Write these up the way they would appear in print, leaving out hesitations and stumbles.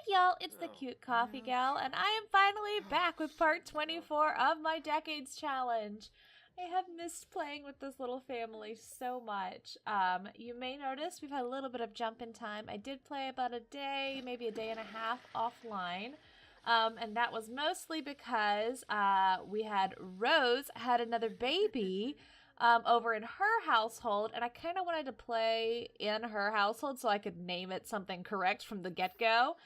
y'all, it's the Cute Coffee Gal, and I am finally back with part 24 of my Decades Challenge. I have missed playing with this little family so much. You may notice we've had a little bit of jump in time. I did play about a day, maybe a day and a half offline, and that was mostly because we had Rose had another baby over in her household, and I kind of wanted to play in her household so I could name it something correct from the get-go.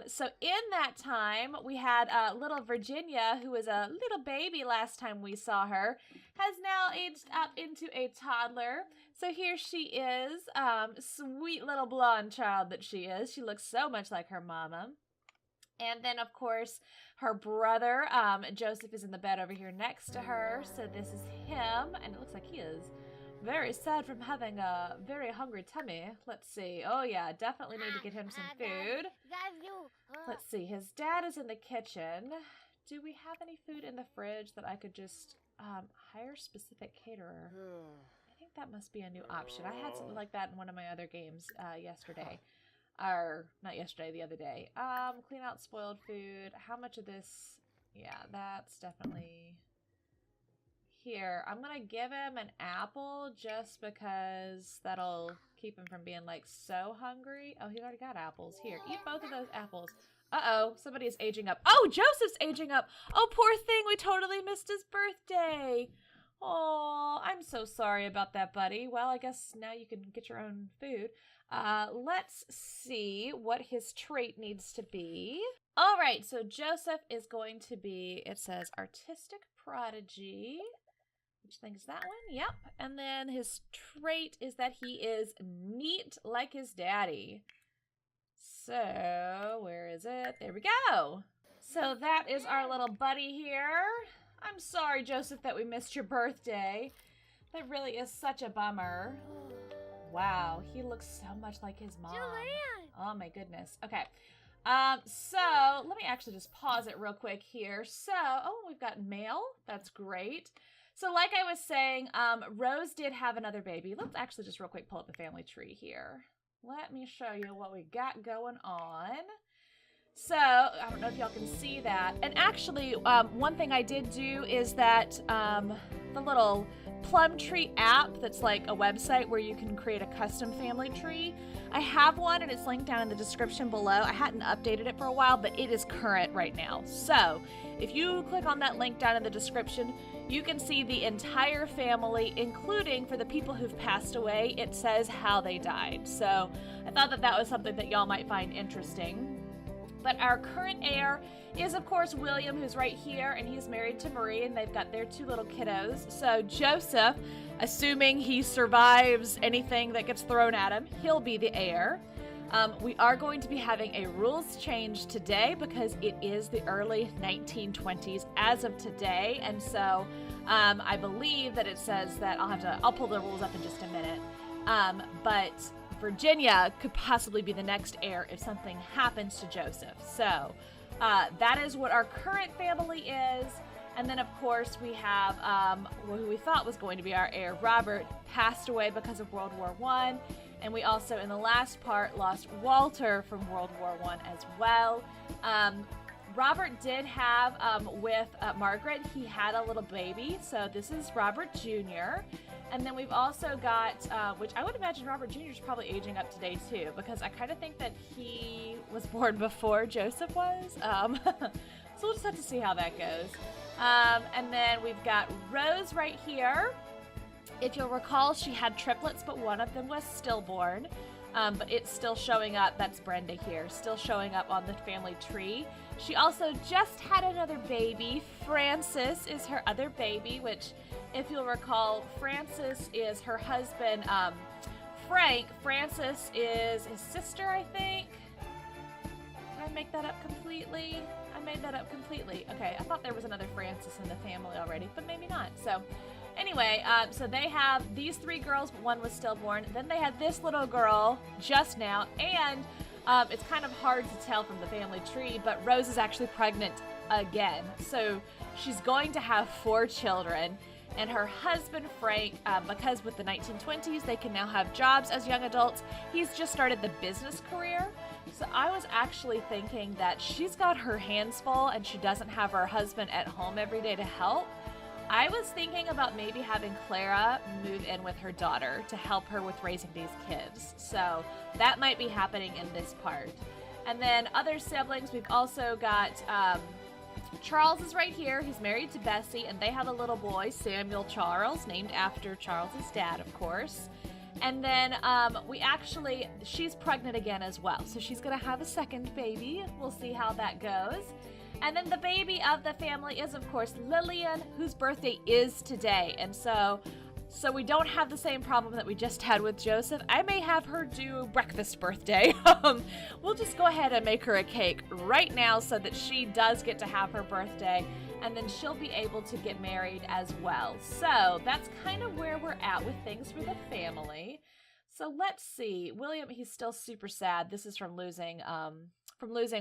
So in that time, we had little Virginia, who was a little baby last time we saw her, has now aged up into a toddler. So here she is, sweet little blonde child that she is. She looks so much like her mama. And then, of course, her brother, Joseph, is in the bed over here next to her. So this is him, and it looks like he is very sad from having a very hungry tummy. Let's see. Oh, yeah, definitely need to get him some food. Let's see. His dad is in the kitchen. Do we have any food in the fridge that I could just hire specific caterer? I think that must be a new option. I had something like that in one of my other games yesterday. Or, not yesterday, the other day. Clean out spoiled food. How much of this? Yeah, that's definitely here. I'm going to give him an apple just because that'll keep him from being, like, so hungry. Oh, he's already got apples. Here, eat both of those apples. Uh-oh, somebody is aging up. Oh, Joseph's aging up. Oh, poor thing. We totally missed his birthday. Oh, I'm so sorry about that, buddy. Well, I guess now you can get your own food. Let's see what his trait needs to be. All right, so Joseph is going to be, it says artistic prodigy. Which thing is that one? Yep. And then his trait is that he is neat like his daddy. So, where is it? There we go. So that is our little buddy here. I'm sorry, Joseph, that we missed your birthday. That really is such a bummer. Wow, he looks so much like his mom. Lillian. Oh my goodness. Okay. So let me actually just pause it real quick here. So, oh, we've got mail. That's great. So like I was saying, Rose did have another baby. Let's actually just real quick pull up the family tree here. Let me show you what we got going on. So, I don't know if y'all can see that. And actually, one thing I did do is that the little Plumtree app that's like a website where you can create a custom family tree. I have one and it's linked down in the description below. I hadn't updated it for a while, but it is current right now. So, if you click on that link down in the description, you can see the entire family, including for the people who've passed away, it says how they died. So, I thought that that was something that y'all might find interesting. But our current heir is, of course, William, who's right here, and he's married to Marie, and they've got their two little kiddos. So Joseph, assuming he survives anything that gets thrown at him, he'll be the heir. We are going to be having a rules change today because it is the early 1920s as of today, and so I believe that it says that I'll pull the rules up in just a minute. But Virginia could possibly be the next heir if something happens to Joseph. So that is what our current family is. And then, of course, we have who we thought was going to be our heir, Robert, passed away because of World War I. And we also, in the last part, lost Walter from World War I as well. Robert did have, with Margaret, he had a little baby. So this is Robert Jr., and then we've also got, which I would imagine Robert Jr. is probably aging up today too, because I kind of think that he was born before Joseph was. So we'll just have to see how that goes. And then we've got Rose right here. If you'll recall, she had triplets, but one of them was stillborn. But it's still showing up, that's Brenda here, still showing up on the family tree. She also just had another baby. Francis is her other baby, which, if you'll recall, Francis is her husband, Frank. Francis is his sister, I think. Did I make that up completely? I made that up completely. Okay, I thought there was another Francis in the family already, but maybe not. So, anyway, so they have these three girls, but one was stillborn. Then they had this little girl just now, and it's kind of hard to tell from the family tree, but Rose is actually pregnant again. So she's going to have 4 children. And her husband, Frank, because with the 1920s, they can now have jobs as young adults, he's just started the business career. So I was actually thinking that she's got her hands full and she doesn't have her husband at home every day to help. I was thinking about maybe having Clara move in with her daughter to help her with raising these kids. So that might be happening in this part. And then other siblings, we've also got Charles is right here. He's married to Bessie, and they have a little boy, Samuel Charles, named after Charles's dad, of course. And then she's pregnant again as well. So she's going to have a second baby. We'll see how that goes. And then the baby of the family is, of course, Lillian, whose birthday is today. And so we don't have the same problem that we just had with Joseph. I may have her do breakfast birthday. We'll just go ahead and make her a cake right now so that she does get to have her birthday. And then she'll be able to get married as well. So that's kind of where we're at with things for the family. So let's see. William, he's still super sad. This is from losing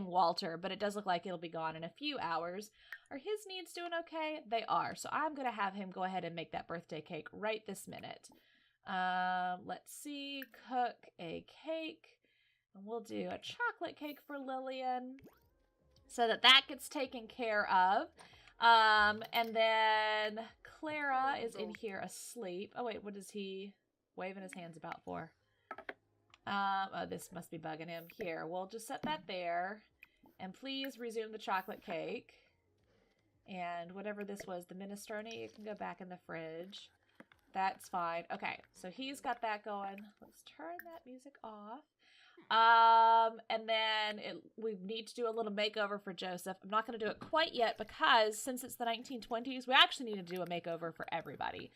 Walter, but it does look like it'll be gone in a few hours. Are his needs doing okay? They are. So I'm going to have him go ahead and make that birthday cake right this minute. Let's see. Cook a cake. And we'll do a chocolate cake for Lillian so that gets taken care of. And then Clara is in here asleep. Oh, wait, what is he waving his hands about for? Oh, this must be bugging him. Here, we'll just set that there. And please resume the chocolate cake. And whatever this was, the minestrone, it can go back in the fridge. That's fine. Okay, so he's got that going. Let's turn that music off. And then we need to do a little makeover for Joseph. I'm not going to do it quite yet because since it's the 1920s, we actually need to do a makeover for everybody.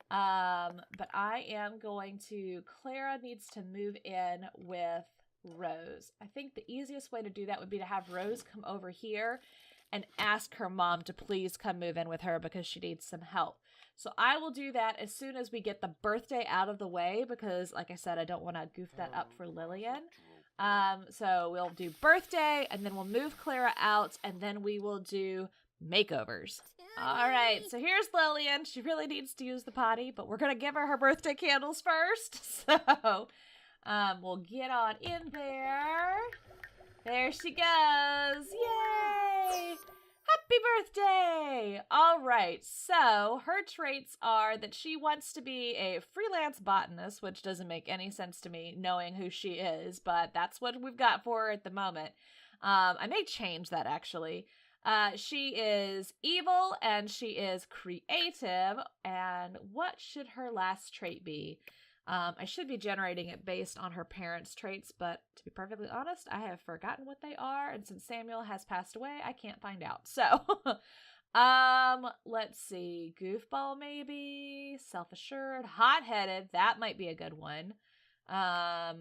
But I am going to, Clara needs to move in with Rose. I think the easiest way to do that would be to have Rose come over here and ask her mom to please come move in with her because she needs some help. So I will do that as soon as we get the birthday out of the way because, like I said, I don't want to goof that up for Lillian. So we'll do birthday, and then we'll move Clara out, and then we will do makeovers. All right, so here's Lillian. She really needs to use the potty, but we're going to give her birthday candles first. So we'll get on in there. There she goes. Yay! Happy birthday! All right, so her traits are that she wants to be a freelance botanist, which doesn't make any sense to me knowing who she is, but that's what we've got for her at the moment. I may change that, actually. She is evil, and she is creative, and what should her last trait be? I should be generating it based on her parents' traits, but to be perfectly honest, I have forgotten what they are, and since Samuel has passed away, I can't find out. So, let's see. Goofball, maybe. Self-assured. Hot-headed. That might be a good one. Because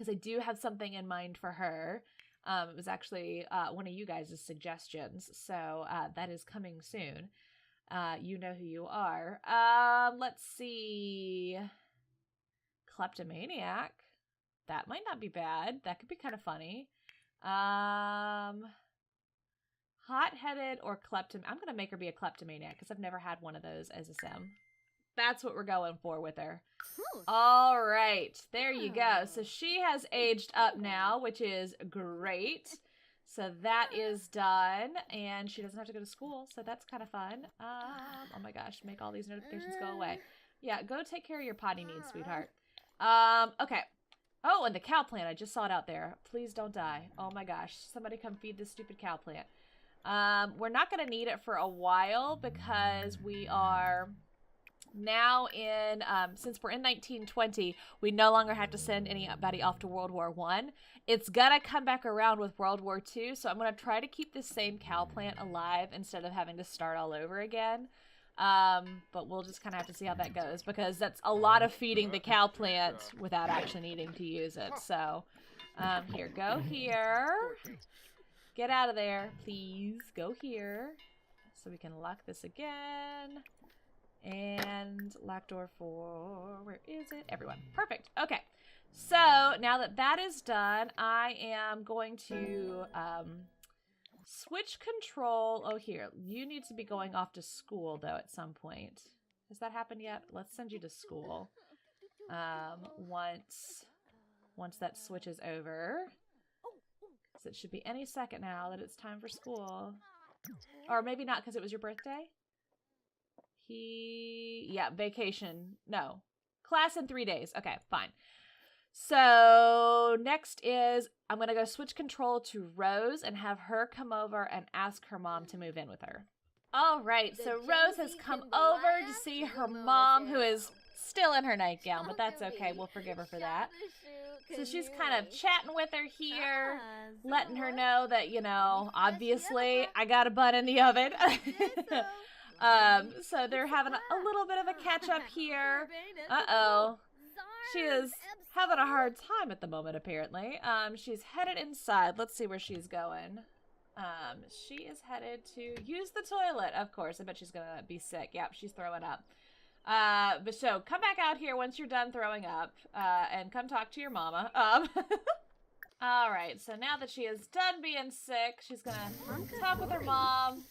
I do have something in mind for her. It was actually one of you guys' suggestions, so that is coming soon. You know who you are. Let's see. Kleptomaniac. That might not be bad. That could be kind of funny. Hot-headed or kleptom. I'm going to make her be a kleptomaniac because I've never had one of those as a sim. That's what we're going for with her. All right. There you go. So she has aged up now, which is great. So that is done, and she doesn't have to go to school, so that's kind of fun. Oh my gosh, make all these notifications go away. Yeah, go take care of your potty needs, sweetheart. Okay. Oh, and the cow plant, I just saw it out there. Please don't die. Oh my gosh, somebody come feed this stupid cow plant. We're not going to need it for a while because we are now in, since we're in 1920, we no longer have to send anybody off to World War I. It's gonna come back around with World War II, so I'm gonna try to keep this same cow plant alive instead of having to start all over again. But we'll just kind of have to see how that goes because that's a lot of feeding the cow plant without actually needing to use it. So, here, go here. Get out of there, please. Go here. So we can lock this again. And lock door for, where is it? Everyone. Perfect. Okay. So now that that is done, I am going to switch control. Oh, here. You need to be going off to school, though, at some point. Has that happened yet? Let's send you to school. Once that switches over. So it should be any second now that it's time for school. Or maybe not because it was your birthday. Yeah, vacation. No. Class in 3 days. Okay, fine. So next is I'm going to go switch control to Rose and have her come over and ask her mom to move in with her. All right, so Rose has come over to see her mom, who is still in her nightgown, but that's okay. We'll forgive her for that. So she's kind of chatting with her here, letting her know that, you know, obviously I got a bun in the oven. So they're having a little bit of a catch up here. Uh-oh. She is having a hard time at the moment, apparently. She's headed inside. Let's see where she's going. She is headed to use the toilet, of course. I bet she's gonna be sick. Yep, she's throwing up. But so come back out here once you're done throwing up, and come talk to your mama. All right, so now that she is done being sick, she's gonna talk with her mom,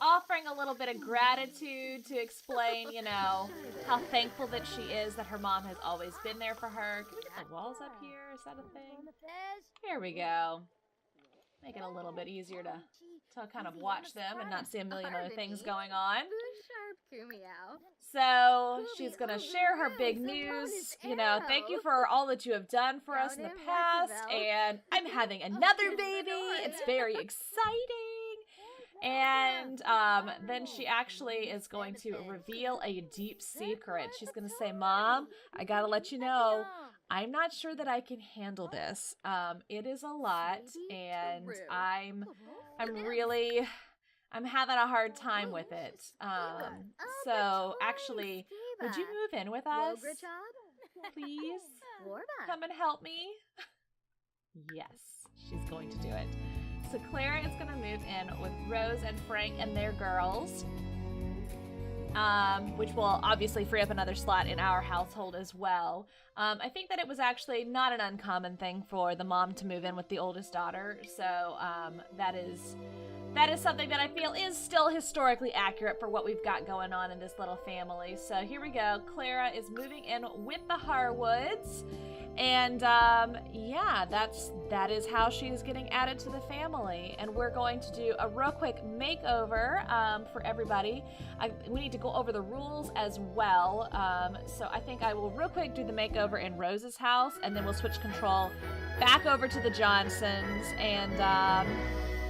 offering a little bit of gratitude to explain, you know, how thankful that she is that her mom has always been there for her. Can we get the walls up here? Is that a thing? Here we go. Make it a little bit easier to kind of watch them and not see a million other things going on. So she's going to share her big news. You know, thank you for all that you have done for us in the past. And I'm having another baby. It's very exciting. And then she actually is going to reveal a deep secret. She's going to say, Mom, I got to let you know, I'm not sure that I can handle this. It is a lot, and I'm having a hard time with it. So actually, would you move in with us? Please? Come and help me? Yes, she's going to do it. So Clara is going to move in with Rose and Frank and their girls, which will obviously free up another slot in our household as well. I think that it was actually not an uncommon thing for the mom to move in with the oldest daughter, so that is something that I feel is still historically accurate for what we've got going on in this little family. So here we go. Clara is moving in with the Harwoods. And yeah, that is how she's getting added to the family. And we're going to do a real quick makeover for everybody. We need to go over the rules as well. So I think I will real quick do the makeover in Rose's house, and then we'll switch control back over to the Johnsons. And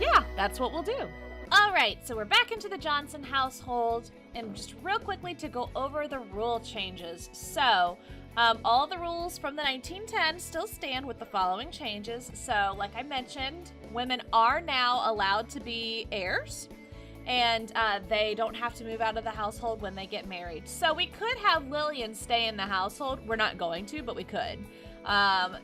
yeah, that's what we'll do. All right, so we're back into the Johnson household, and just real quickly to go over the rule changes. So all the rules from the 1910s still stand with the following changes. So like I mentioned, women are now allowed to be heirs, and they don't have to move out of the household when they get married. So we could have Lillian stay in the household. We're not going to, but we could.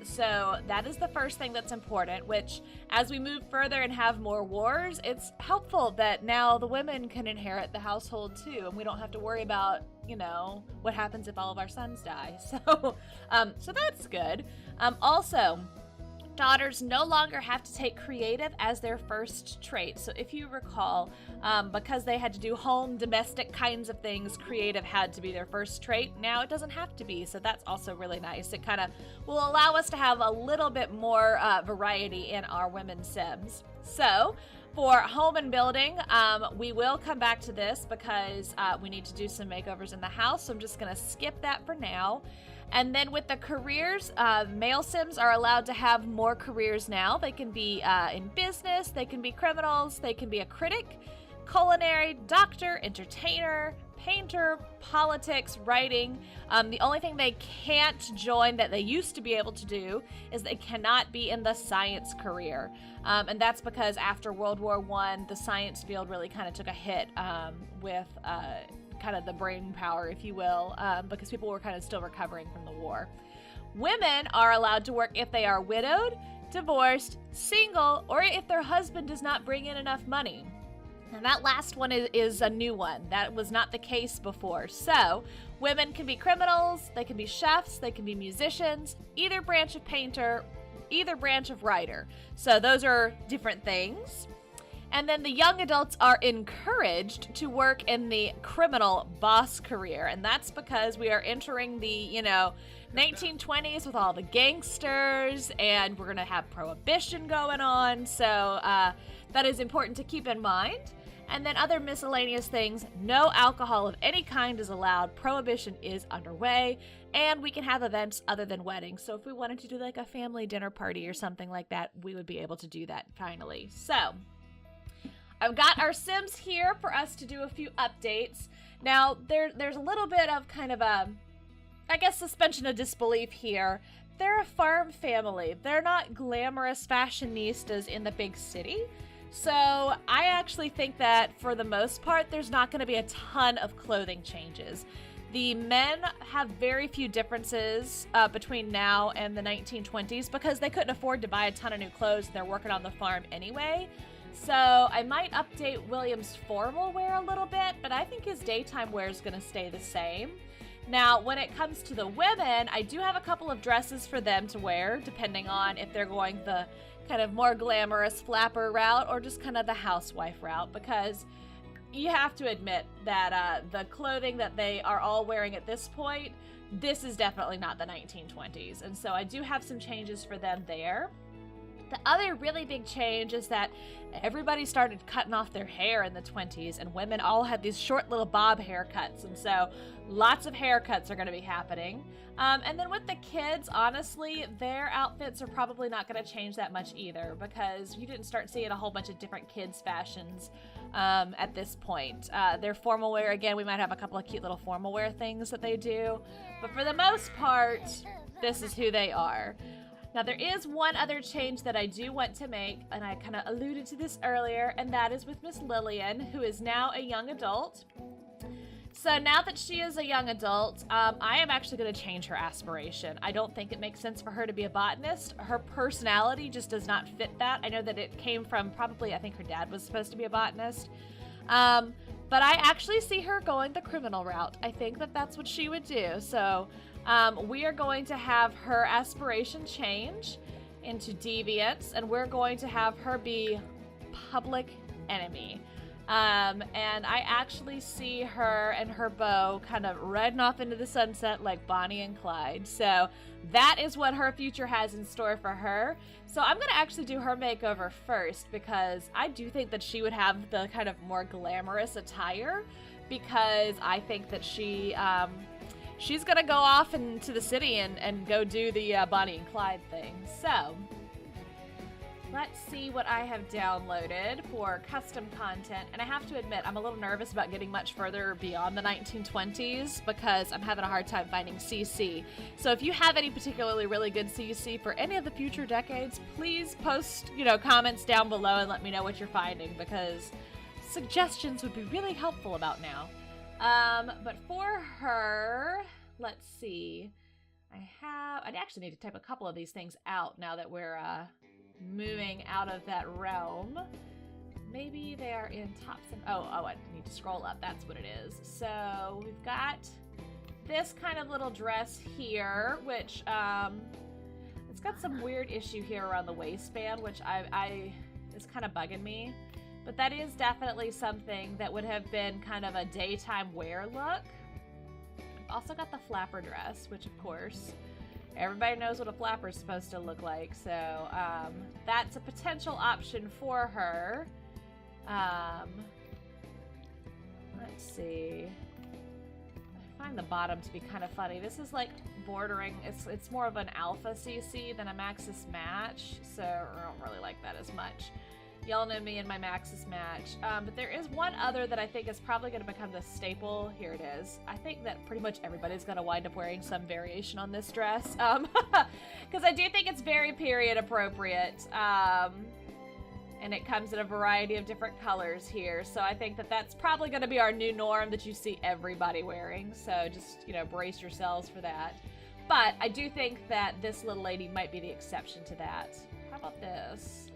So that is the first thing that's important, which as we move further and have more wars, it's helpful that now the women can inherit the household too, and we don't have to worry about, you know, what happens if all of our sons die. So that's good. Also, daughters no longer have to take creative as their first trait. So if you recall, because they had to do home domestic kinds of things, creative had to be their first trait. Now it doesn't have to be, so that's also really nice. It kind of will allow us to have a little bit more variety in our women's Sims. So for home and building, we will come back to this because we need to do some makeovers in the house, so I'm just going to skip that for now. And then with the careers, male Sims are allowed to have more careers now. They can be in business, they can be criminals, they can be a critic, culinary, doctor, entertainer, painter, politics, writing. The only thing they can't join that they used to be able to do is they cannot be in the science career. And that's because after World War I, the science field really kind of took a hit with kind of the brain power, if you will, because people were kind of still recovering from the war. Women are allowed to work if they are widowed, divorced, single, or if their husband does not bring in enough money. And that last one is a new one. That was not the case before. So women can be criminals, they can be chefs, they can be musicians, either branch of painter, either branch of writer. So those are different things. And then the young adults are encouraged to work in the criminal boss career. And that's because we are entering the, 1920s with all the gangsters, and we're going to have prohibition going on. So that is important to keep in mind. And then other miscellaneous things, no alcohol of any kind is allowed. Prohibition is underway, and we can have events other than weddings. So if we wanted to do like a family dinner party or something like that, we would be able to do that finally. So I've got our Sims here for us to do a few updates. Now, there's a little bit of kind of a, I guess, suspension of disbelief here. They're a farm family. They're not glamorous fashionistas in the big city. So I actually think that for the most part, there's not going to be a ton of clothing changes. The men have very few differences between now and the 1920s because they couldn't afford to buy a ton of new clothes. They're working on the farm anyway. So I might update William's formal wear a little bit, but I think his daytime wear is going to stay the same. Now, when it comes to the women, I do have a couple of dresses for them to wear, depending on if they're going the kind of more glamorous flapper route or just kind of the housewife route, because you have to admit that the clothing that they are all wearing at this point, this is definitely not the 1920s. And so I do have some changes for them there. The other really big change is that everybody started cutting off their hair in the 20s, and women all had these short little bob haircuts, and so lots of haircuts are going to be happening. And then with the kids, honestly, their outfits are probably not going to change that much either, because you didn't start seeing a whole bunch of different kids' fashions at this point. Their formal wear, again, we might have a couple of cute little formal wear things that they do, but for the most part, this is who they are. Now, there is one other change that I do want to make, and I kind of alluded to this earlier, and that is with Miss Lillian, who is now a young adult. So now that she is a young adult, I am actually going to change her aspiration. I don't think it makes sense for her to be a botanist. Her personality just does not fit that. I know that it came from probably, I think her dad was supposed to be a botanist. But I actually see her going the criminal route. I think that that's what she would do. So we are going to have her aspiration change into deviance, and we're going to have her be public enemy. And I actually see her and her beau kind of riding off into the sunset like Bonnie and Clyde. So that is what her future has in store for her. So I'm going to actually do her makeover first, because I do think that she would have the kind of more glamorous attire, because I think that she's going to go off into the city and go do the Bonnie and Clyde thing. So let's see what I have downloaded for custom content. And I have to admit, I'm a little nervous about getting much further beyond the 1920s because I'm having a hard time finding CC. So if you have any particularly really good CC for any of the future decades, please post, comments down below and let me know what you're finding, because suggestions would be really helpful about now. But for her, let's see. I actually need to type a couple of these things out now that we're, moving out of that realm. Maybe they are in tops and I need to scroll up. That's what it is. So we've got this kind of little dress here, which it's got some weird issue here around the waistband, which is kind of bugging me. But that is definitely something that would have been kind of a daytime wear look. We've also got the flapper dress, which of course everybody knows what a flapper is supposed to look like, so that's a potential option for her. Let's see. I find the bottom to be kind of funny. This is like bordering, it's more of an alpha CC than a Maxis match, so I don't really like that as much. Y'all know me and my Maxis match. But there is one other that I think is probably going to become the staple. Here it is. I think that pretty much everybody's going to wind up wearing some variation on this dress. Because I do think it's very period appropriate. And it comes in a variety of different colors here. So I think that that's probably going to be our new norm that you see everybody wearing. So just, brace yourselves for that. But I do think that this little lady might be the exception to that. How about this?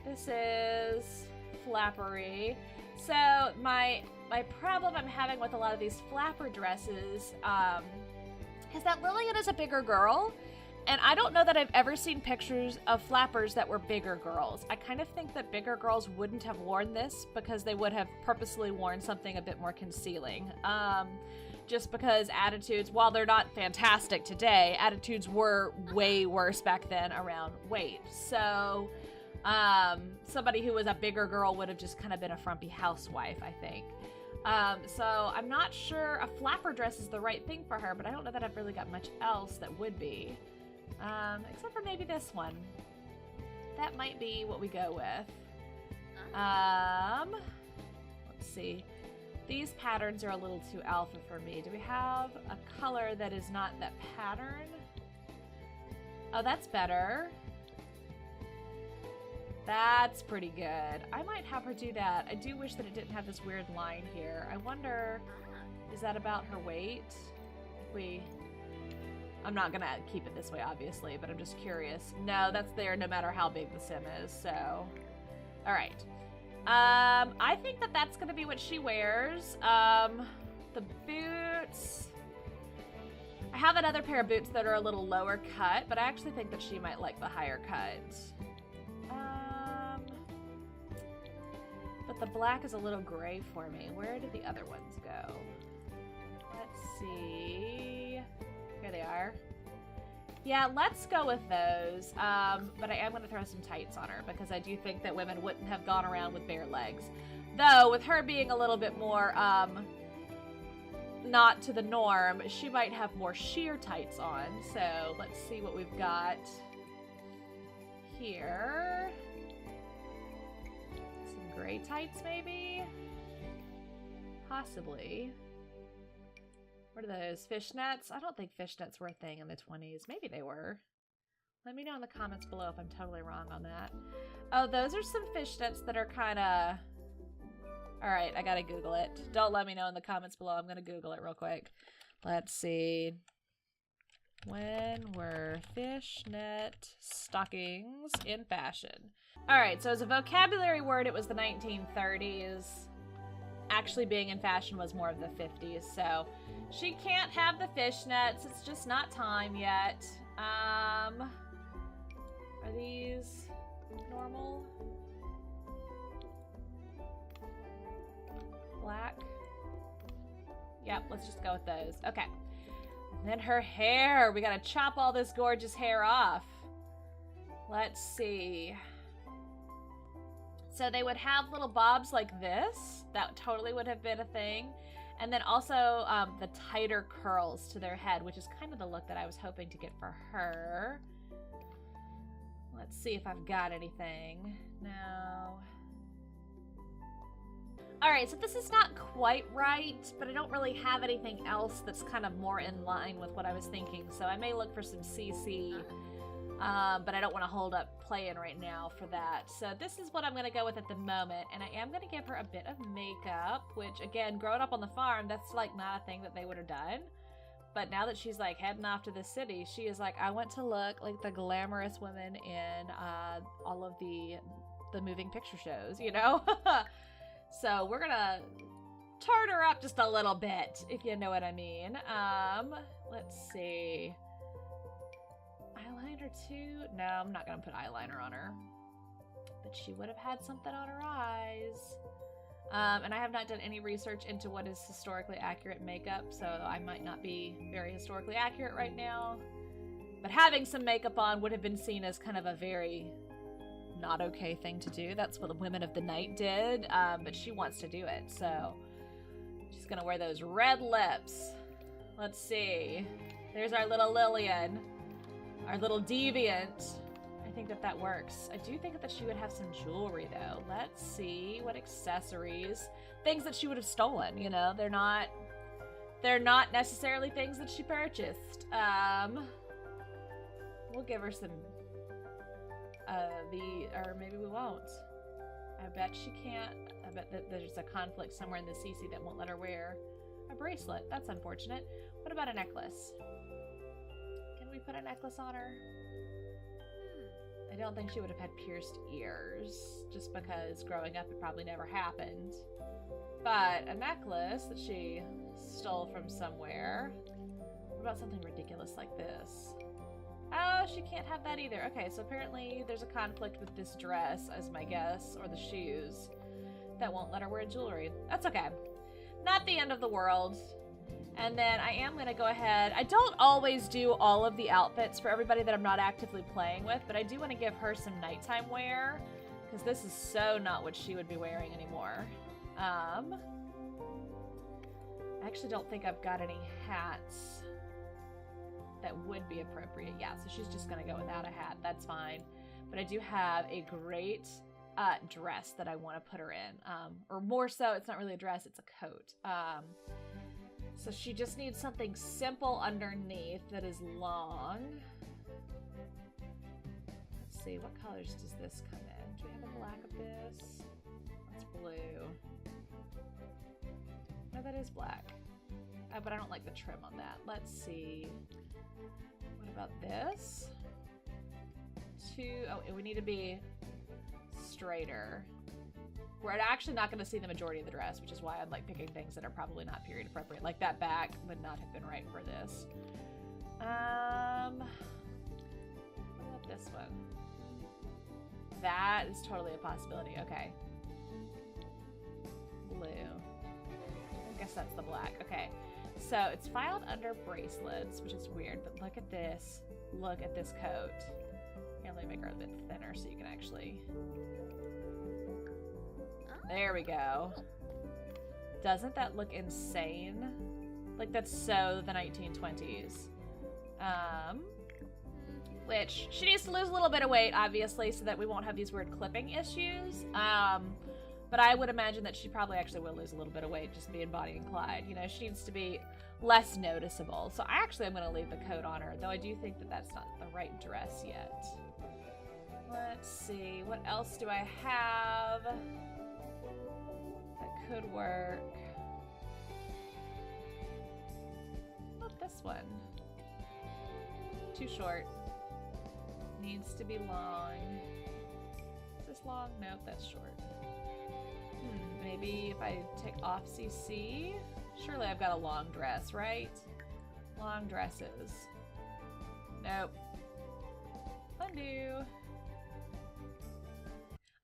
This is flappery. So my problem I'm having with a lot of these flapper dresses is that Lillian is a bigger girl, And I don't know that I've ever seen pictures of flappers that were bigger girls. I kind of think that bigger girls wouldn't have worn this because they would have purposely worn something a bit more concealing. Just because attitudes, while they're not fantastic today, attitudes were way worse back then around weight. So somebody who was a bigger girl would have just kind of been a frumpy housewife, I think. So I'm not sure a flapper dress is the right thing for her, but I don't know that I've really got much else that would be. Except for maybe this one. That might be what we go with. Let's see. These patterns are a little too alpha for me. Do we have a color that is not that pattern? Oh, that's better. That's pretty good. I might have her do that. I do wish that it didn't have this weird line here. I wonder, is that about her weight? I'm not gonna keep it this way, obviously, but I'm just curious. No, that's there no matter how big the sim is, so. All right. I think that that's gonna be what she wears. The boots. I have another pair of boots that are a little lower cut, but I actually think that she might like the higher cut. But the black is a little gray for me. Where did the other ones go? Let's see. Here they are. Yeah, let's go with those. But I am going to throw some tights on her because I do think that women wouldn't have gone around with bare legs. Though, with her being a little bit more, not to the norm, she might have more sheer tights on. So, let's see what we've got here. Some gray tights, maybe? Possibly. What are those? Fishnets? I don't think fishnets were a thing in the 20s. Maybe they were. Let me know in the comments below if I'm totally wrong on that. Oh, those are some fishnets that are kind of... Alright, I gotta Google it. Don't let me know in the comments below. I'm gonna Google it real quick. Let's see. When were fishnet stockings in fashion? Alright, so as a vocabulary word, it was the 1930s. Actually being in fashion was more of the 50s, so... She can't have the fishnets. It's just not time yet. Are these normal? Black? Yep, let's just go with those. Okay. And then her hair. We gotta chop all this gorgeous hair off. Let's see. So they would have little bobs like this. That totally would have been a thing. And then also the tighter curls to their head, which is kind of the look that I was hoping to get for her. Let's see if I've got anything. No. Alright, so this is not quite right, but I don't really have anything else that's kind of more in line with what I was thinking. So I may look for some CC, but I don't want to hold up playing right now for that. So this is what I'm going to go with at the moment, and I am going to give her a bit of makeup, which again, growing up on the farm, that's like not a thing that they would have done. But now that she's like heading off to the city, she is like, I want to look like the glamorous women in all of the moving picture shows, you know? So we're gonna turn her up just a little bit, if you know what I mean. Let's see. Eyeliner too? No, I'm not gonna put eyeliner on her. But she would have had something on her eyes. And I have not done any research into what is historically accurate makeup, so I might not be very historically accurate right now. But having some makeup on would have been seen as kind of a very not okay thing to do. That's what the women of the night did, but she wants to do it, so she's gonna wear those red lips. Let's see. There's our little Lillian, our little deviant. I think that that works. I do think that she would have some jewelry though. Let's see what accessories, things that she would have stolen. You know, they're not necessarily things that she purchased. We'll give her some. Or maybe we won't. I bet she can't. I bet that there's a conflict somewhere in the CC that won't let her wear a bracelet. That's unfortunate. What about a necklace? Can we put a necklace on her? I don't think she would have had pierced ears, just because growing up it probably never happened. But a necklace that she stole from somewhere. What about something ridiculous like this? Oh, she can't have that either. Okay, so apparently there's a conflict with this dress, as my guess, or the shoes, that won't let her wear jewelry. That's okay. Not the end of the world. And then I am going to go ahead. I don't always do all of the outfits for everybody that I'm not actively playing with, but I do want to give her some nighttime wear, because this is so not what she would be wearing anymore. I actually don't think I've got any hats that would be appropriate. Yeah, so she's just gonna go without a hat. That's fine. But I do have a great dress that I want to put her in. Or more so, it's not really a dress, it's a coat. So she just needs something simple underneath that is long. Let's see, what colors does this come in? Do we have a black of this? That's blue. No, that is black. But I don't like the trim on that. Let's see. What about this? Oh, we need to be straighter. We're actually not going to see the majority of the dress, which is why I'm like picking things that are probably not period appropriate. Like that back would not have been right for this. What about this one? That is totally a possibility. Okay. Blue. I guess that's the black. Okay. So it's filed under bracelets, which is weird, but look at this. Look at this coat. Here, let me make her a bit thinner so you can actually... There we go. Doesn't that look insane? Like, that's so the 1920s. Which, she needs to lose a little bit of weight, obviously, so that we won't have these weird clipping issues. But I would imagine that she probably actually will lose a little bit of weight just being Bonnie and Clyde. You know, she needs to be less noticeable. So I actually am going to leave the coat on her, though I do think that that's not the right dress yet. Let's see, what else do I have that could work? Not this one. Too short. Needs to be long. Is this long? Nope, that's short. Maybe if I take off CC? Surely I've got a long dress, right? Long dresses. Nope. Undo.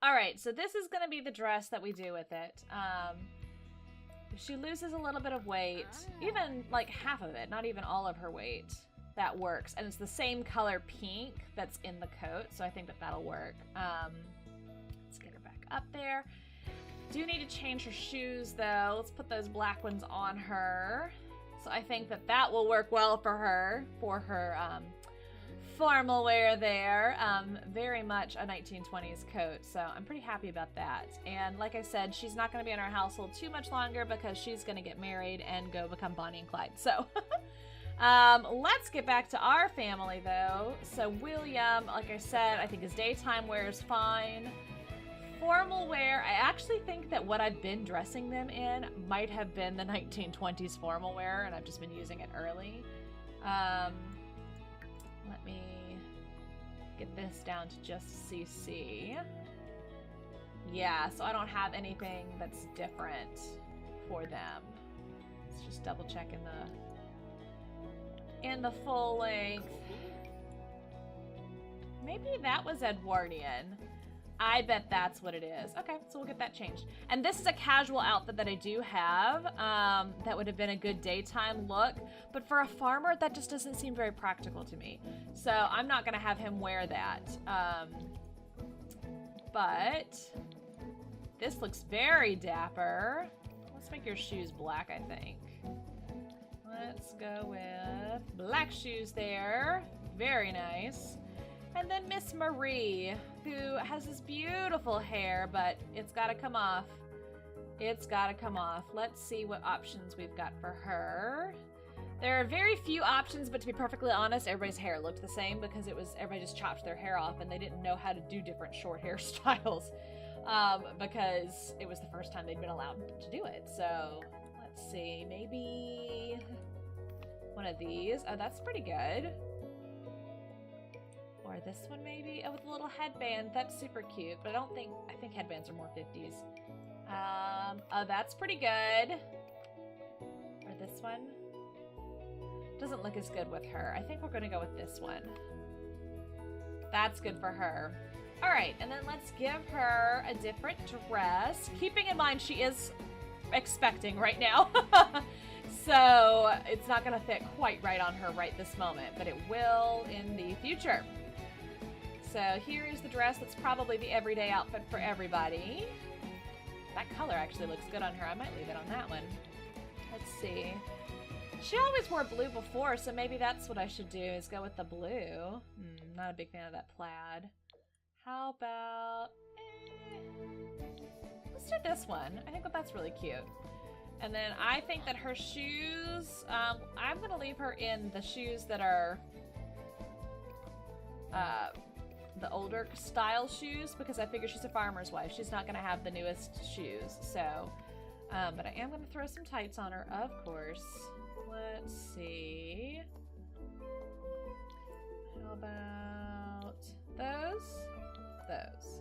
Alright, so this is going to be the dress that we do with it. If she loses a little bit of weight, even like half of it, not even all of her weight, that works. And it's the same color pink that's in the coat, so I think that that'll work. Let's get her back up there. Do need to change her shoes though. Let's put those black ones on her. So I think that that will work well for her formal wear there. Very much a 1920s coat, so I'm pretty happy about that. And like I said, she's not going to be in our household too much longer because she's going to get married and go become Bonnie and Clyde. So let's get back to our family though. So William, like I said, I think his daytime wear is fine. Formal wear, I actually think that what I've been dressing them in might have been the 1920s formal wear, and I've just been using it early. Let me get this down to just CC. Yeah, so I don't have anything that's different for them. Let's just double check in the full length. Maybe that was Edwardian. I bet that's what it is. Okay, so we'll get that changed. And this is a casual outfit that I do have that would have been a good daytime look, but for a farmer, that just doesn't seem very practical to me. So I'm not gonna have him wear that. But this looks very dapper. Let's make your shoes black, I think. Let's go with black shoes there. Very nice. And then Miss Marie, who has this beautiful hair, but it's gotta come off. It's gotta come off. Let's see what options we've got for her. There are very few options, but to be perfectly honest, everybody's hair looked the same because everybody just chopped their hair off and they didn't know how to do different short hairstyles because it was the first time they'd been allowed to do it. So let's see, maybe one of these. Oh, that's pretty good. Or this one maybe? Oh, with a little headband. That's super cute, but I think headbands are more 50s. Oh, that's pretty good. Or this one. Doesn't look as good with her. I think we're gonna go with this one. That's good for her. All right, and then let's give her a different dress, keeping in mind she is expecting right now. So it's not gonna fit quite right on her right this moment, but it will in the future. So here is the dress that's probably the everyday outfit for everybody. That color actually looks good on her. I might leave it on that one. Let's see. She always wore blue before, so maybe that's what I should do, is go with the blue. Not a big fan of that plaid. How about... let's do this one. I think that that's really cute. And then I think that her shoes, I'm going to leave her in the shoes that are the older style shoes, because I figure she's a farmer's wife. She's not going to have the newest shoes. So, but I am going to throw some tights on her, of course. Let's see. How about those? Those.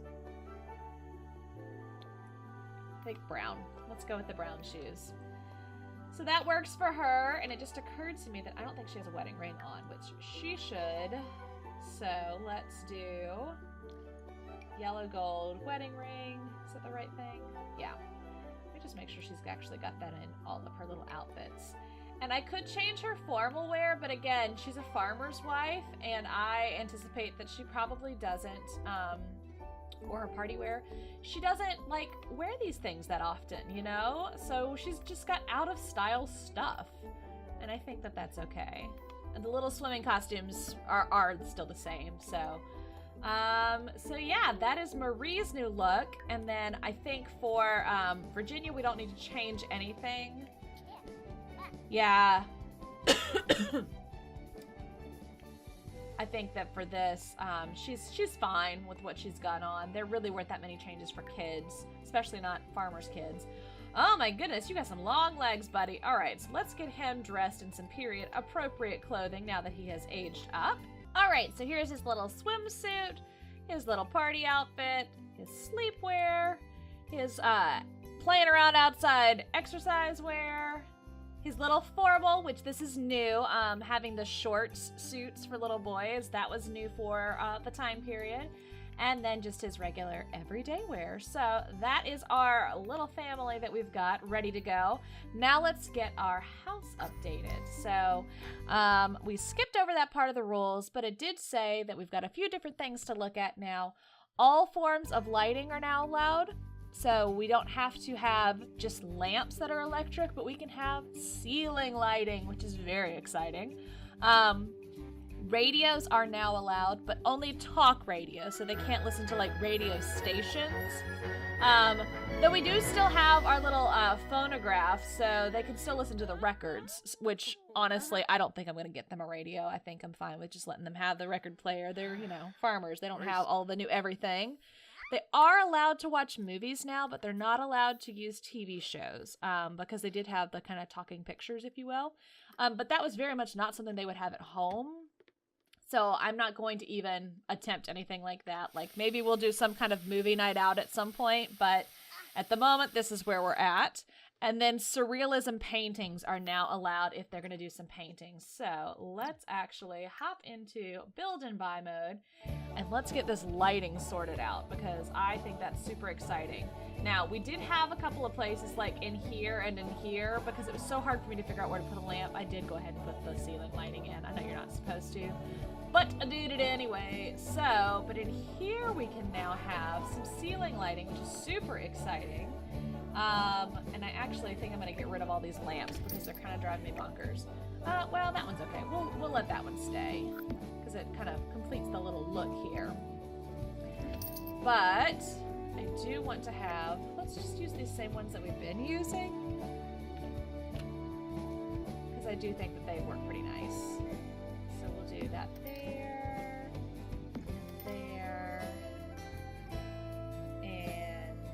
Take brown. Let's go with the brown shoes. So that works for her, and it just occurred to me that I don't think she has a wedding ring on, which she should. So let's do yellow gold wedding ring. Is that the right thing? Yeah. Let me just make sure she's actually got that in all of her little outfits. And I could change her formal wear, but again, she's a farmer's wife, and I anticipate that she probably doesn't, or her party wear, she doesn't, like, wear these things that often, you know? So she's just got out-of-style stuff, and I think that that's okay. And the little swimming costumes are still the same, so... so yeah, that is Marie's new look, and then I think for Virginia, we don't need to change anything. Yeah. I think that for this, she's fine with what she's got on. There really weren't that many changes for kids, especially not farmers' kids. Oh my goodness, you got some long legs, buddy. All right, so let's get him dressed in some period appropriate clothing now that he has aged up. All right, so here's his little swimsuit, his little party outfit, his sleepwear, his playing around outside exercise wear, his little formal, which this is new, having the shorts suits for little boys. That was new for the time period. And then just his regular everyday wear. So that is our little family that we've got ready to go. Now let's get our house updated. So we skipped over that part of the rules, but it did say that we've got a few different things to look at now. All forms of lighting are now allowed. So we don't have to have just lamps that are electric, but we can have ceiling lighting, which is very exciting. Radios are now allowed, but only talk radio, so they can't listen to like radio stations. Though we do still have our little phonograph, so they can still listen to the records, which honestly, I don't think I'm going to get them a radio. I think I'm fine with just letting them have the record player. They're, you know, farmers. They don't have all the new everything. They are allowed to watch movies now, but they're not allowed to use TV shows because they did have the kind of talking pictures, if you will. But that was very much not something they would have at home. So I'm not going to even attempt anything like that. Like maybe we'll do some kind of movie night out at some point, but at the moment, this is where we're at. And then surrealism paintings are now allowed if they're going to do some paintings. So let's actually hop into build and buy mode and let's get this lighting sorted out because I think that's super exciting. Now, we did have a couple of places like in here and in here because it was so hard for me to figure out where to put a lamp. I did go ahead and put the ceiling lighting in. I know you're not supposed to, but I did it anyway. So, but in here we can now have some ceiling lighting, which is super exciting. And I actually think I'm going to get rid of all these lamps because they're kind of driving me bonkers. Well, that one's okay. We'll let that one stay because it kind of completes the little look here. But I do want to have, let's just use these same ones that we've been using because I do think that they work pretty nice. So we'll do that there, there, and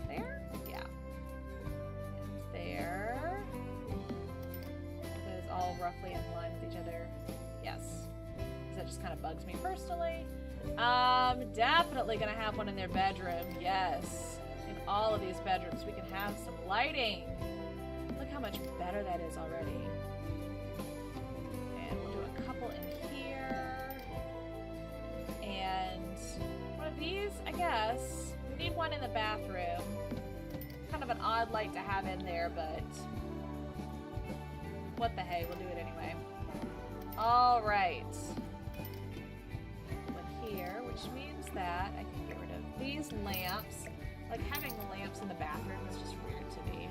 there. Yeah. And there. Are those all roughly in line with each other? Yes. Because that just kind of bugs me personally. Definitely gonna have one in their bedroom. Yes. In all of these bedrooms, we can have some lighting. Look how much better that is already. And we'll do a couple in here. And one of these, I guess. We need one in the bathroom. Kind of an odd light to have in there, but what the hey, we'll do it anyway. All right. One here, which means that I can get rid of these lamps. Like, having lamps in the bathroom is just weird to me.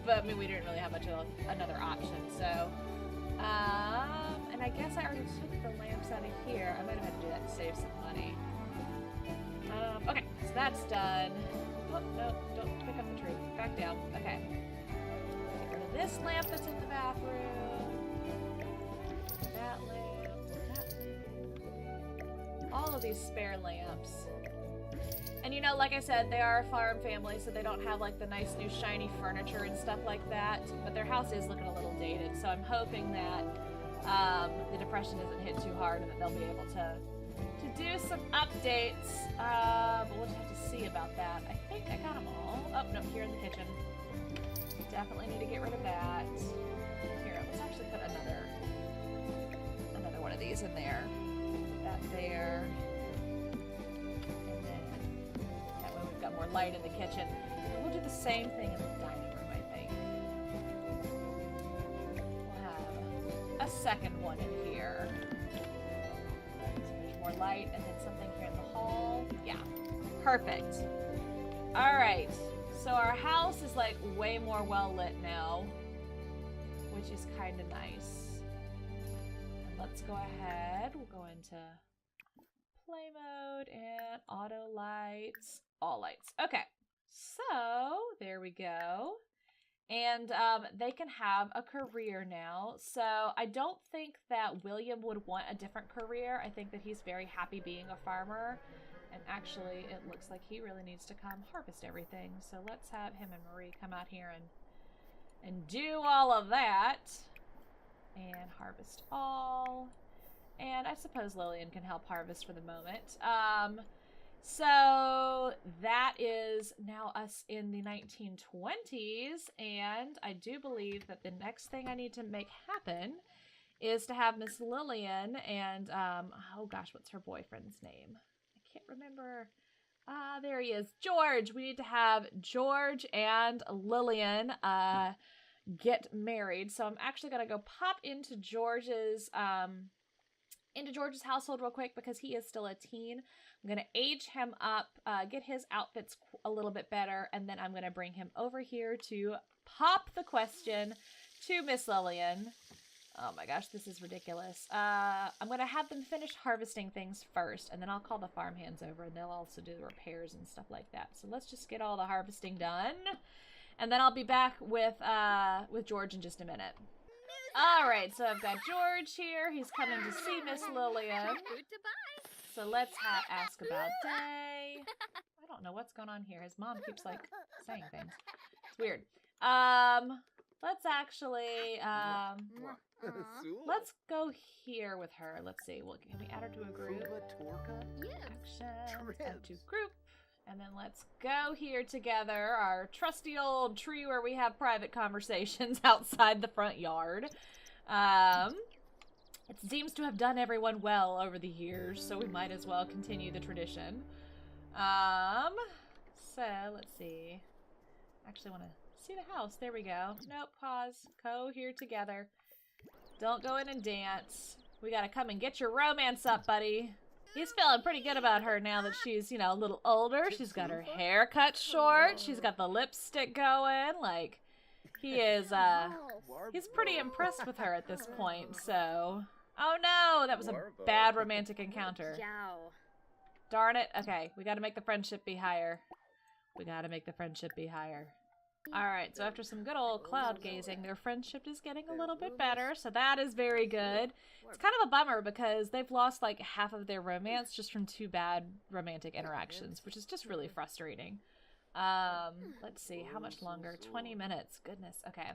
But, I mean, we didn't really have much of another option, so... and I guess I already took the lamps out of here. I might have had to do that to save some money. Okay, so that's done. Oh, no, don't pick up the tree. Back down. Okay. Get rid of this lamp that's in the bathroom. That lamp. That lamp. All of these spare lamps. And you know, like I said, they are a farm family, so they don't have like the nice new shiny furniture and stuff like that. But their house is looking a little dated, so I'm hoping that the depression isn't hit too hard and that they'll be able to do some updates. But we'll just have to see about that. I think I got them all. Oh, no, here in the kitchen. Definitely need to get rid of that. Here, let's actually put another one of these in there. Put that there. Got more light in the kitchen. And we'll do the same thing in the dining room, I think. We'll have a second one in here. So there's more light and then something here in the hall. Yeah, perfect. All right, so our house is like way more well lit now, which is kind of nice. And let's go ahead. We'll go into play mode and auto lights. All lights. Okay, so there we go. And they can have a career now. So I don't think that William would want a different career. I think that he's very happy being a farmer. And actually, it looks like he really needs to come harvest everything. So let's have him and Marie come out here and do all of that. And harvest all. And I suppose Lillian can help harvest for the moment. So that is now us in the 1920s, and I do believe that the next thing I need to make happen is to have Miss Lillian and, oh gosh, what's her boyfriend's name? I can't remember. There he is, George. We need to have George and Lillian get married. So I'm actually going to go pop into George's household real quick because he is still a teen. I'm going to age him up, get his outfits a little bit better, and then I'm going to bring him over here to pop the question to Miss Lillian. Oh my gosh, this is ridiculous. I'm going to have them finish harvesting things first, and then I'll call the farmhands over, and they'll also do the repairs and stuff like that. So let's just get all the harvesting done, and then I'll be back with George in just a minute. All right, so I've got George here. He's coming to see Miss Lillian. So let's ask about day. I don't know what's going on here. His mom keeps like saying things. It's weird. Let's actually let's go here with her. Let's see. Well, can we add her to a group? Action. Add to group. And then let's go here together. Our trusty old tree where we have private conversations outside the front yard. It seems to have done everyone well over the years, so we might as well continue the tradition. So, let's see. Actually want to see the house. There we go. Nope, pause. Go here together. Don't go in and dance. We gotta come and get your romance up, buddy. He's feeling pretty good about her now that she's, you know, a little older. She's got her hair cut short. She's got the lipstick going. Like, he is, he's pretty impressed with her at this point, so... Oh no, that was a bad romantic encounter. Darn it. Okay, we gotta make the friendship be higher. We gotta make the friendship be higher. Alright, so after some good old cloud gazing, their friendship is getting a little bit better, so that is very good. It's kind of a bummer because they've lost like half of their romance just from 2 bad romantic interactions, which is just really frustrating. Let's see, how much longer? 20 minutes. Goodness, okay.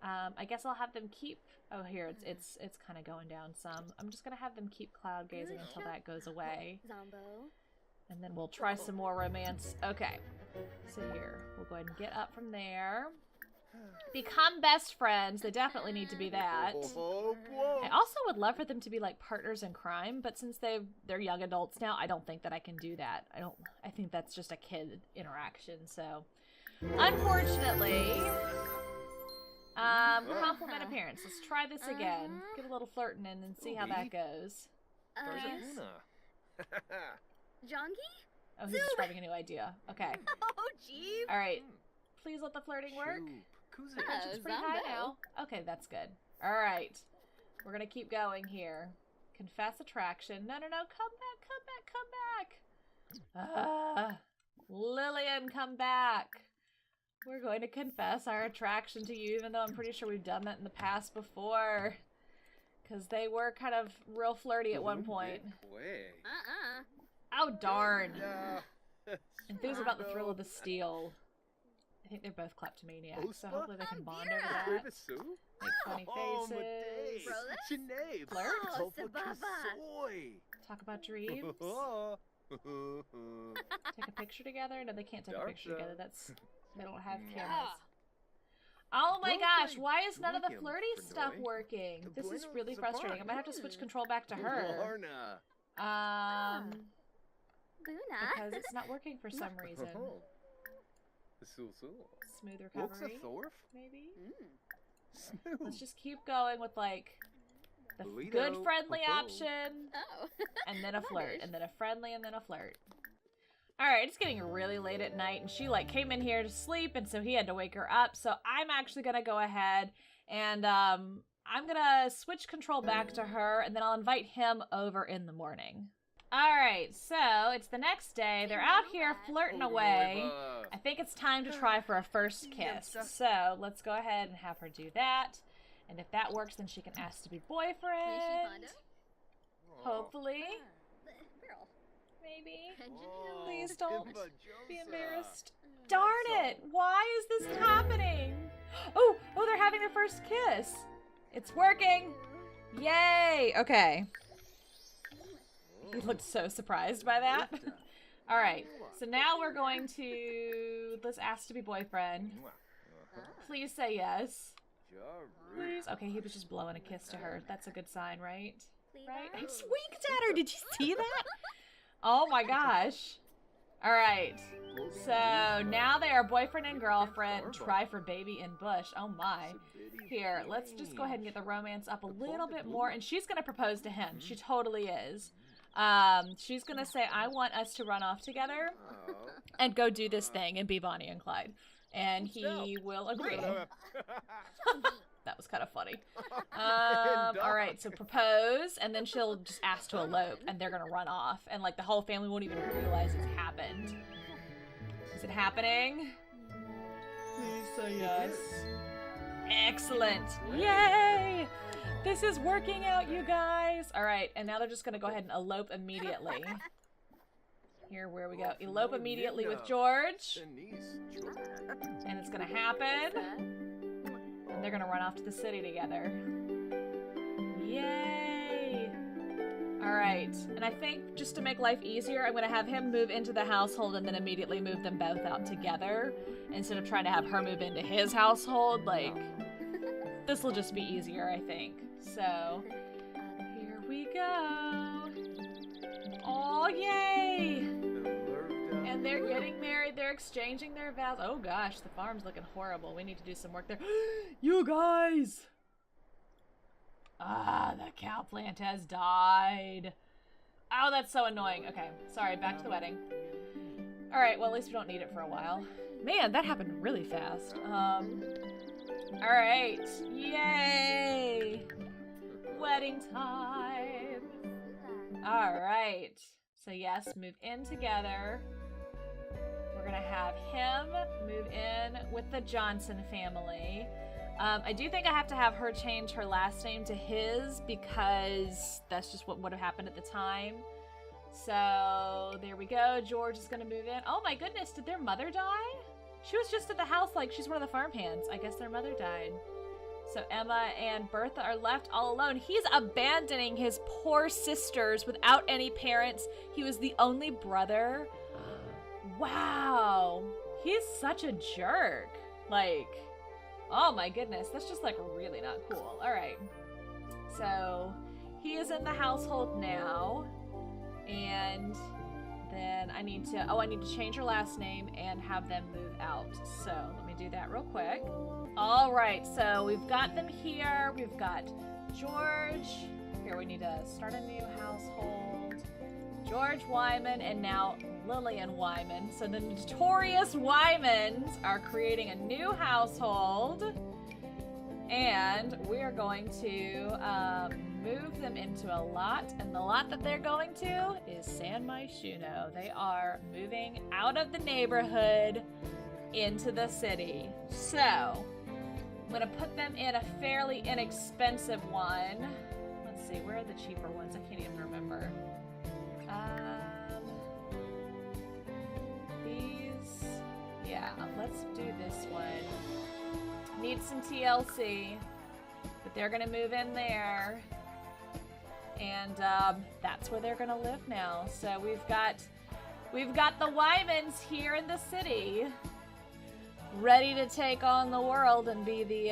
I guess I'll have them keep... Oh, here, it's kind of going down some. I'm just going to have them keep cloud gazing until that goes away. And then we'll try some more romance. Okay. So here, we'll go ahead and get up from there. Become best friends. They definitely need to be that. I also would love for them to be like partners in crime, but since they're young adults now, I don't think that I can do that. I think that's just a kid interaction, so unfortunately. Compliment appearance. Let's try this again. Get a little flirting in and see how that goes. Jongi? Oh, he's describing a new idea. Okay. Oh, jeez. All right. Please let the flirting work. It's pretty high now. Okay, that's good. All right. We're going to keep going here. Confess attraction. No. Come back. Lillian, come back. We're going to confess our attraction to you, even though I'm pretty sure we've done that in the past before. Because they were kind of real flirty at one point. Oh, darn. Enthused about the thrill of the steel. I think they're both kleptomaniacs, so hopefully they can bond over that. Make funny faces. Flirt. Talk about dreams. Take a picture together? No, they can't take a picture together. They don't have cameras. Oh my gosh, why is none of the flirty stuff working? This is really frustrating. I might have to switch control back to her. Because it's not working for some reason. Smooth recovery, maybe? Let's just keep going with, like, the good friendly option, and then a flirt, and then a friendly, and then a flirt. Alright, it's getting really late at night, and she, like, came in here to sleep, and so he had to wake her up, so I'm actually gonna go ahead, and, I'm gonna switch control back to her, and then I'll invite him over in the morning. Alright, so it's the next day. They're out here flirting away. I think it's time to try for a first kiss. So let's go ahead and have her do that. And if that works, then she can ask to be boyfriend. Hopefully. Maybe. Please don't be embarrassed. Darn it! Why is this happening? Oh, they're having their first kiss. It's working. Yay! Okay. He looked so surprised by that. All right, so now we're going to, let's ask to be boyfriend. Please say yes. Please. Okay, he was just blowing a kiss to her. That's a good sign, right? Right? I just winked at her. Did you see that? Oh my gosh. All right, so now they are boyfriend and girlfriend. Try for baby in bush. Oh my. Here, let's just go ahead and get the romance up a little bit more. And she's going to propose to him. She totally is. She's gonna say, I want us to run off together and go do this thing and be Bonnie and Clyde. And he will agree. That was kind of funny. Alright, so propose, and then she'll just ask to elope, and they're gonna run off. And, like, the whole family won't even realize it's happened. Is it happening? Please say yes. Excellent. Yay! This is working out, you guys. All right, and now they're just gonna go ahead and elope immediately. Here, where we go. Elope immediately with George. And it's gonna happen. And they're gonna run off to the city together. Yay! All right, and I think just to make life easier, I'm gonna have him move into the household and then immediately move them both out together. Instead of trying to have her move into his household, like, this will just be easier, I think. So, here we go. Oh, yay! And they're getting married. They're exchanging their vows. Oh, gosh, the farm's looking horrible. We need to do some work there. You guys! Ah, the cow plant has died. Oh, that's so annoying. Okay, sorry, back to the wedding. All right, well, at least we don't need it for a while. Man, that happened really fast. All right, yay! Wedding time. All right, so yes, move in together. We're gonna have him move in with the Johnson family. I do think I have to have her change her last name to his because that's just what would have happened at the time. So there we go. George is gonna move in. Oh my goodness, did their mother die? She was just at the house like she's one of the farm hands. I guess their mother died. So Emma and Bertha are left all alone. He's abandoning his poor sisters without any parents. He was the only brother. Wow. He's such a jerk. Like, Oh my goodness, that's just like really not cool. All right. So he is in the household now. And then I need to change her last name and have them move out. So let me do that real quick. All right, so we've got them here. We've got George. Here we need to start a new household. George Wyman and now Lillian Wyman. So the notorious Wymans are creating a new household. And we are going to move them into a lot. And the lot that they're going to is San Myshuno. They are moving out of the neighborhood into the city. So I'm going to put them in a fairly inexpensive one. Let's see, where are the cheaper ones? I can't even remember. Yeah, let's do this one. Need some TLC, but they're gonna move in there, and that's where they're gonna live now. So we've got the Wymans here in the city, ready to take on the world and be the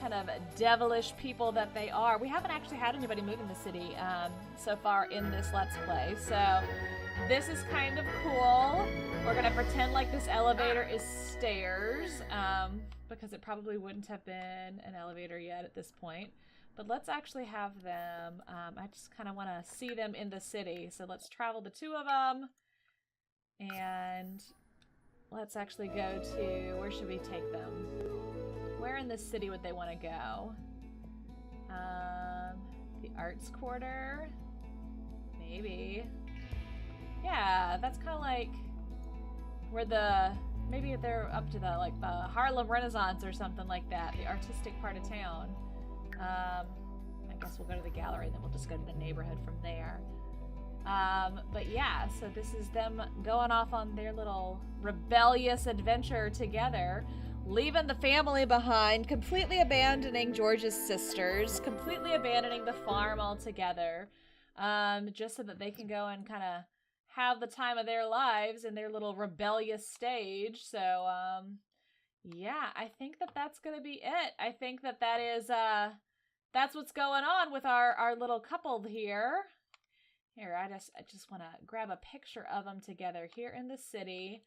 kind of devilish people that they are. We haven't actually had anybody move in the city so far in this Let's Play, so this is kind of cool. We're gonna pretend like this elevator is stairs, because it probably wouldn't have been an elevator yet at this point. But let's actually have them, I just kind of want to see them in the city. So let's travel the two of them. And let's actually go to, where should we take them? Where in this city would they want to go? The Arts Quarter? Maybe. Yeah, that's kind of like where maybe they're up to the Harlem Renaissance or something like that, the artistic part of town. I guess we'll go to the gallery and then we'll just go to the neighborhood from there. But yeah, so this is them going off on their little rebellious adventure together, leaving the family behind, completely abandoning George's sisters, completely abandoning the farm altogether, just so that they can go and kind of have the time of their lives in their little rebellious stage. So, yeah, I think that that's going to be it. I think that is, that's what's going on with our little couple here. Here, I just want to grab a picture of them together here in the city,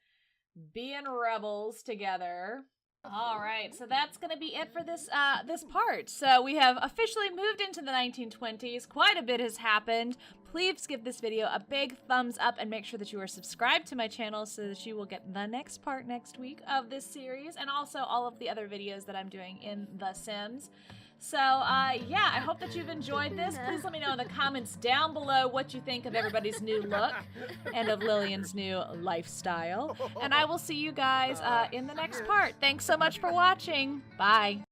being rebels together. All right, so that's going to be it for this part. So we have officially moved into the 1920s. Quite a bit has happened. Please give this video a big thumbs up and make sure that you are subscribed to my channel so that you will get the next part next week of this series, and also all of the other videos that I'm doing in The Sims. So, yeah, I hope that you've enjoyed this. Please let me know in the comments down below what you think of everybody's new look and of Lillian's new lifestyle. And I will see you guys in the next part. Thanks so much for watching. Bye.